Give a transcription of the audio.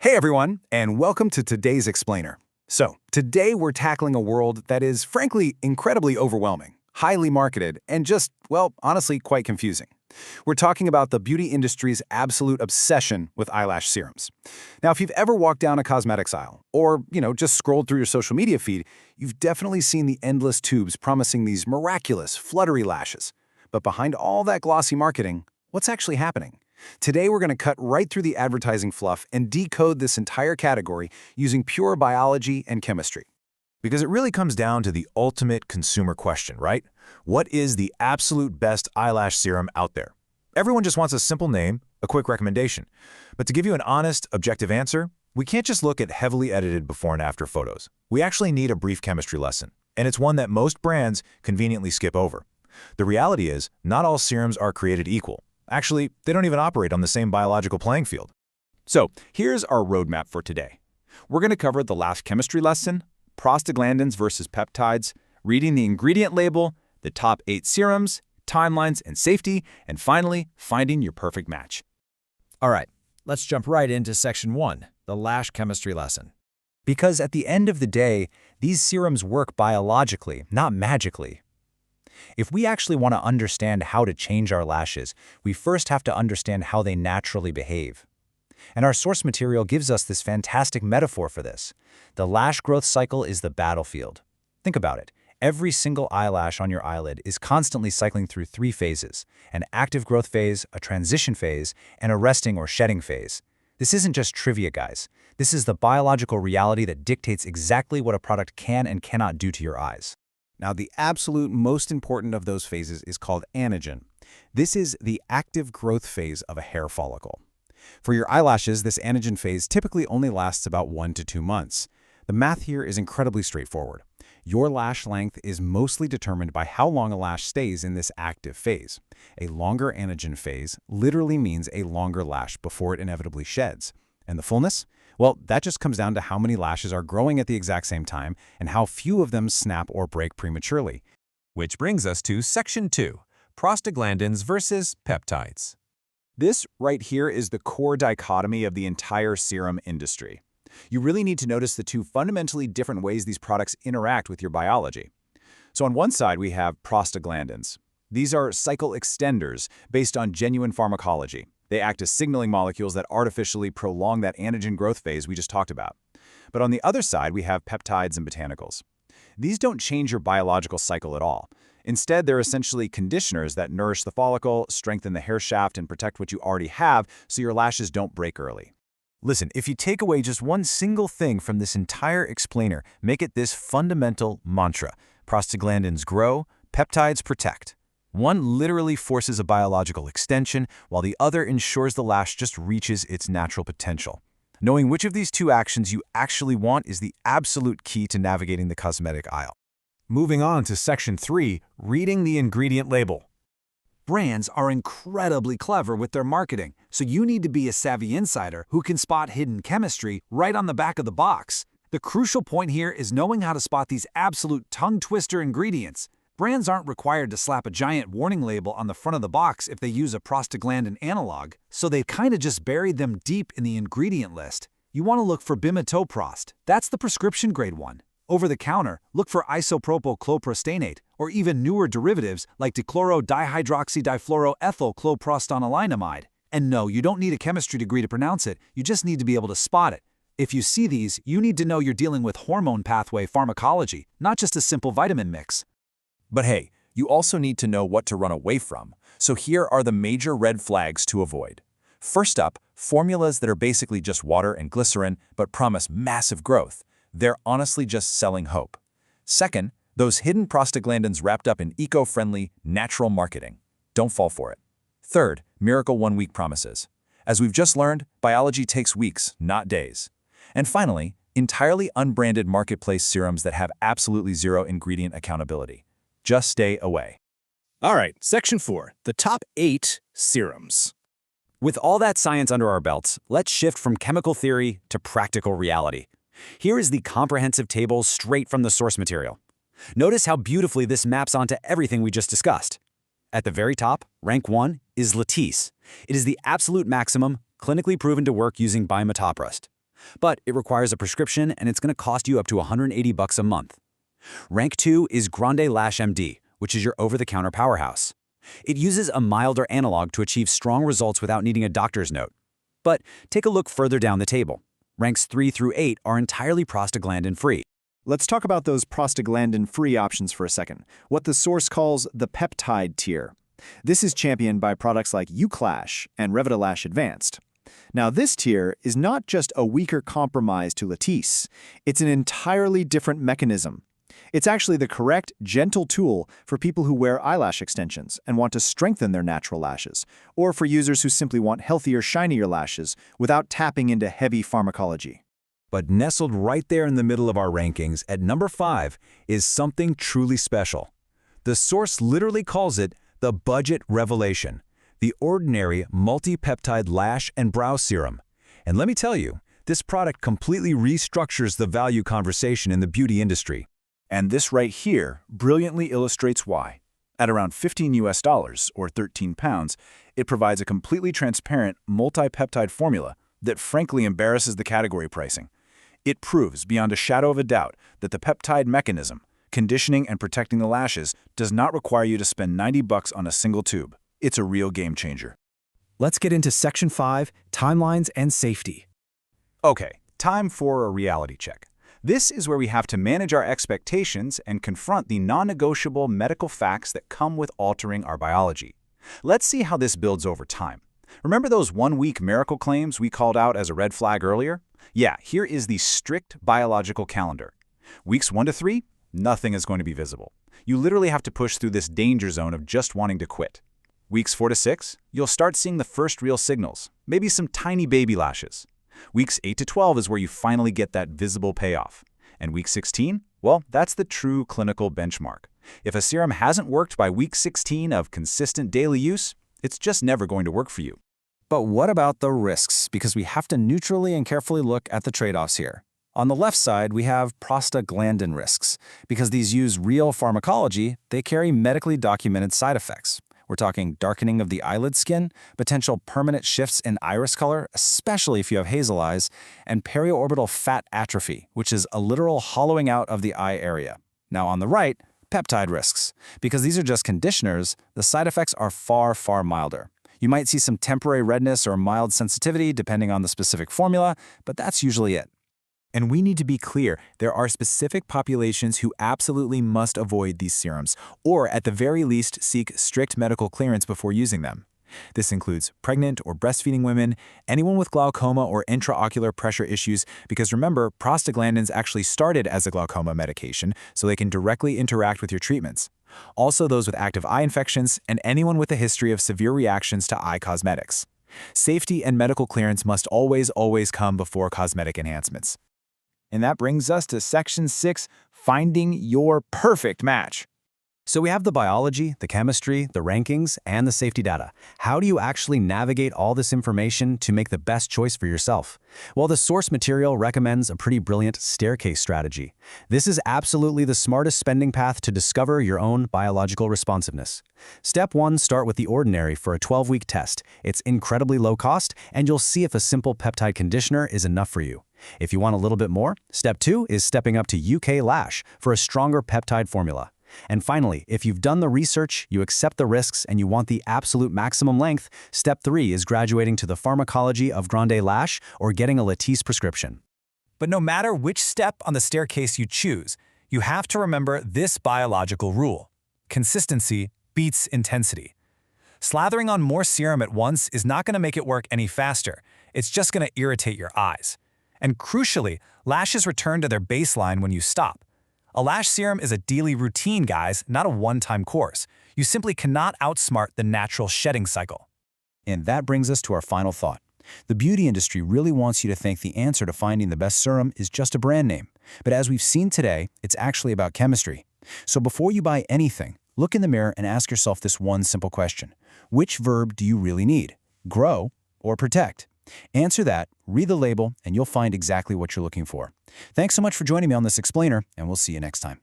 Hey everyone, and welcome to today's Explainer. So, today we're tackling a world that is, frankly, incredibly overwhelming, highly marketed, and just, well, honestly, quite confusing. We're talking about the beauty industry's absolute obsession with eyelash serums. Now, if you've ever walked down a cosmetics aisle, or, just scrolled through your social media feed, you've definitely seen the endless tubes promising these miraculous, fluttery lashes. But behind all that glossy marketing, what's actually happening? Today, we're going to cut right through the advertising fluff and decode this entire category using pure biology and chemistry. Because it really comes down to the ultimate consumer question, right? What is the absolute best eyelash serum out there? Everyone just wants a simple name, a quick recommendation. But to give you an honest, objective answer, we can't just look at heavily edited before and after photos. We actually need a brief chemistry lesson, and it's one that most brands conveniently skip over. The reality is, not all serums are created equal. Actually, they don't even operate on the same biological playing field. So, here's our roadmap for today. We're going to cover the lash chemistry lesson, prostaglandins versus peptides, reading the ingredient label, the top 8 serums, timelines and safety, and finally, finding your perfect match. All right, let's jump right into Section 1, the lash chemistry lesson. Because at the end of the day, these serums work biologically, not magically. If we actually want to understand how to change our lashes, we first have to understand how they naturally behave. And our source material gives us this fantastic metaphor for this. The lash growth cycle is the battlefield. Think about it. Every single eyelash on your eyelid is constantly cycling through 3 phases: an active growth phase, a transition phase, and a resting or shedding phase. This isn't just trivia, guys. This is the biological reality that dictates exactly what a product can and cannot do to your eyes. Now, the absolute most important of those phases is called anagen. This is the active growth phase of a hair follicle. For your eyelashes, this anagen phase typically only lasts about 1 to 2 months. The math here is incredibly straightforward. Your lash length is mostly determined by how long a lash stays in this active phase. A longer anagen phase literally means a longer lash before it inevitably sheds. And the fullness? Well, that just comes down to how many lashes are growing at the exact same time and how few of them snap or break prematurely. Which brings us to Section 2, prostaglandins versus peptides. This right here is the core dichotomy of the entire serum industry. You really need to notice the 2 fundamentally different ways these products interact with your biology. So on one side, we have prostaglandins. These are cycle extenders based on genuine pharmacology. They act as signaling molecules that artificially prolong that anagen growth phase we just talked about. But on the other side, we have peptides and botanicals. These don't change your biological cycle at all. Instead, they're essentially conditioners that nourish the follicle, strengthen the hair shaft, and protect what you already have so your lashes don't break early. Listen, if you take away just one single thing from this entire explainer, make it this fundamental mantra: prostaglandins grow, peptides protect. One literally forces a biological extension, while the other ensures the lash just reaches its natural potential. Knowing which of these 2 actions you actually want is the absolute key to navigating the cosmetic aisle. Moving on to Section 3, reading the ingredient label. Brands are incredibly clever with their marketing, so you need to be a savvy insider who can spot hidden chemistry right on the back of the box. The crucial point here is knowing how to spot these absolute tongue-twister ingredients. Brands aren't required to slap a giant warning label on the front of the box if they use a prostaglandin-analogue, so they've kind of just buried them deep in the ingredient list. You want to look for bimatoprost. That's the prescription-grade one. Over the counter, look for isopropyl-chlorprostanate, or even newer derivatives like dichloro-dihydroxydifluoroethylchlorprostanolinamide. And no, you don't need a chemistry degree to pronounce it, you just need to be able to spot it. If you see these, you need to know you're dealing with hormone pathway pharmacology, not just a simple vitamin mix. But hey, you also need to know what to run away from. So here are the major red flags to avoid. First up, formulas that are basically just water and glycerin but promise massive growth. They're honestly just selling hope. Second, those hidden prostaglandins wrapped up in eco-friendly, natural marketing. Don't fall for it. Third, miracle 1-week promises. As we've just learned, biology takes weeks, not days. And finally, entirely unbranded marketplace serums that have absolutely zero ingredient accountability. Just stay away. All right, Section 4, the top 8 serums. With all that science under our belts, let's shift from chemical theory to practical reality. Here is the comprehensive table straight from the source material. Notice how beautifully this maps onto everything we just discussed. At the very top, rank 1 is Latisse. It is the absolute maximum, clinically proven to work using bimatoprost. But it requires a prescription and it's going to cost you up to $180 a month. Rank 2 is GrandeLASH-MD, which is your over-the-counter powerhouse. It uses a milder analog to achieve strong results without needing a doctor's note. But take a look further down the table. Ranks 3 through 8 are entirely prostaglandin-free. Let's talk about those prostaglandin-free options for a second, what the source calls the peptide tier. This is championed by products like UKLash and RevitaLash Advanced. Now, this tier is not just a weaker compromise to Latisse, it's an entirely different mechanism. It's actually the correct, gentle tool for people who wear eyelash extensions and want to strengthen their natural lashes, or for users who simply want healthier, shinier lashes without tapping into heavy pharmacology. But nestled right there in the middle of our rankings at number 5 is something truly special. The source literally calls it the budget revelation, the ordinary multi-peptide lash and brow serum. And let me tell you, this product completely restructures the value conversation in the beauty industry. And this right here brilliantly illustrates why. At around $15 or 13 pounds, it provides a completely transparent multi-peptide formula that frankly embarrasses the category pricing. It proves beyond a shadow of a doubt that the peptide mechanism, conditioning and protecting the lashes, does not require you to spend $90 on a single tube. It's a real game changer. Let's get into Section 5, Timelines and Safety. Okay, time for a reality check. This is where we have to manage our expectations and confront the non-negotiable medical facts that come with altering our biology. Let's see how this builds over time. Remember those one-week miracle claims we called out as a red flag earlier? Yeah, here is the strict biological calendar. Weeks 1 to 3, nothing is going to be visible. You literally have to push through this danger zone of just wanting to quit. Weeks 4 to 6, you'll start seeing the first real signals, maybe some tiny baby lashes. Weeks 8 to 12 is where you finally get that visible payoff. And week 16, well, that's the true clinical benchmark. If a serum hasn't worked by week 16 of consistent daily use, it's just never going to work for you. But what about the risks? Because we have to neutrally and carefully look at the trade-offs here. On the left side, we have prostaglandin risks. Because these use real pharmacology, they carry medically documented side effects. We're talking darkening of the eyelid skin, potential permanent shifts in iris color, especially if you have hazel eyes, and periorbital fat atrophy, which is a literal hollowing out of the eye area. Now on the right, peptide risks. Because these are just conditioners, the side effects are far, far milder. You might see some temporary redness or mild sensitivity depending on the specific formula, but that's usually it. And we need to be clear, there are specific populations who absolutely must avoid these serums, or at the very least seek strict medical clearance before using them. This includes pregnant or breastfeeding women, anyone with glaucoma or intraocular pressure issues, because remember, prostaglandins actually started as a glaucoma medication, so they can directly interact with your treatments. Also those with active eye infections, and anyone with a history of severe reactions to eye cosmetics. Safety and medical clearance must always come before cosmetic enhancements. And that brings us to Section 6, Finding Your Perfect Match. So we have the biology, the chemistry, the rankings, and the safety data. How do you actually navigate all this information to make the best choice for yourself? Well, the source material recommends a pretty brilliant staircase strategy. This is absolutely the smartest spending path to discover your own biological responsiveness. Step 1, start with the ordinary for a 12-week test. It's incredibly low cost, and you'll see if a simple peptide conditioner is enough for you. If you want a little bit more, Step 2 is stepping up to UKLash for a stronger peptide formula. And finally, if you've done the research, you accept the risks, and you want the absolute maximum length, Step 3 is graduating to the pharmacology of GrandeLAsh or getting a Latisse prescription. But no matter which step on the staircase you choose, you have to remember this biological rule. Consistency beats intensity. Slathering on more serum at once is not going to make it work any faster. It's just going to irritate your eyes. And crucially, lashes return to their baseline when you stop. A lash serum is a daily routine, guys, not a one-time course. You simply cannot outsmart the natural shedding cycle. And that brings us to our final thought. The beauty industry really wants you to think the answer to finding the best serum is just a brand name. But as we've seen today, it's actually about chemistry. So before you buy anything, look in the mirror and ask yourself this one simple question. Which verb do you really need? Grow or protect? Answer that, read the label, and you'll find exactly what you're looking for. Thanks so much for joining me on this explainer, and we'll see you next time.